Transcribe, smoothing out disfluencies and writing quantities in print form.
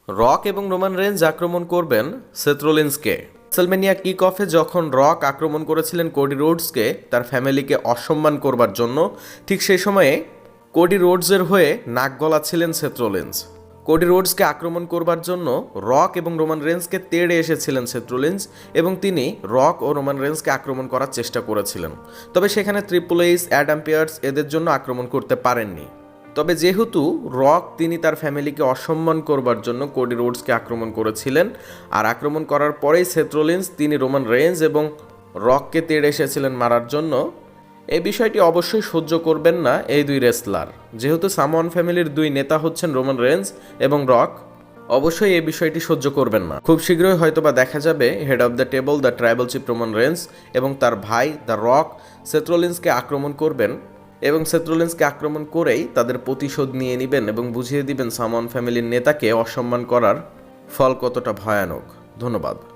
Rock এবং Roman range আক্রমণ করবেন সেথ রোলিন্সকে। রেসলম্যানিয়া কিক অফে যখন রক আক্রমণ করেছিলেন কোডি রোডসকে তার ফ্যামিলিকে অসম্মান করবার জন্য, ঠিক সেই সময়ে কোডি রোডসের হয়ে নাক গলাচ্ছিলেন সেথ রোলিন্স। কোডি রোডসকে আক্রমণ করবার জন্য রক এবং রোমান রেঞ্জকে তেড়ে এসেছিলেন সেথ রোলিন্স, এবং তিনি রক ও রোমান রেঞ্জকে আক্রমণ করার চেষ্টা করেছিলেন। তবে সেখানে ট্রিপল এইচ, অ্যাডাম পেয়ার্স এদের জন্য আক্রমণ করতে পারেননি। তবে যেহেতু রক তিনি তার ফ্যামিলিকে অসম্মান করবার জন্য কোডি রোডসকে আক্রমণ করেছিলেন, আর আক্রমণ করার পরেই সেথ রোলিন্স তিনি রোমান রেঞ্জ এবং রককে তেড়ে এসেছিলেন মারার জন্য, এই বিষয়টি অবশ্যই সহ্য করবেন না এই দুই রেসলার। যেহেতু সামোয়ান ফ্যামিলির দুই নেতা হচ্ছেন রোমান রেঞ্জ এবং রক, অবশ্যই এই বিষয়টি সহ্য করবেন না। খুব শীঘ্রই হয়তোবা দেখা যাবে head of the table the tribal chief Roman range এবং তার ভাই দ্য রক সেথ রোলিন্সকে আক্রমণ করবেন, এবং সেথ রোলিন্সকে আক্রমণ করেই তাদের প্রতিশোধ নিয়ে নেবেন এবং বুঝিয়ে দিবেন সামোয়ান ফ্যামিলির নেতাকে অসম্মান করার ফল কতটা ভয়ানক। ধন্যবাদ।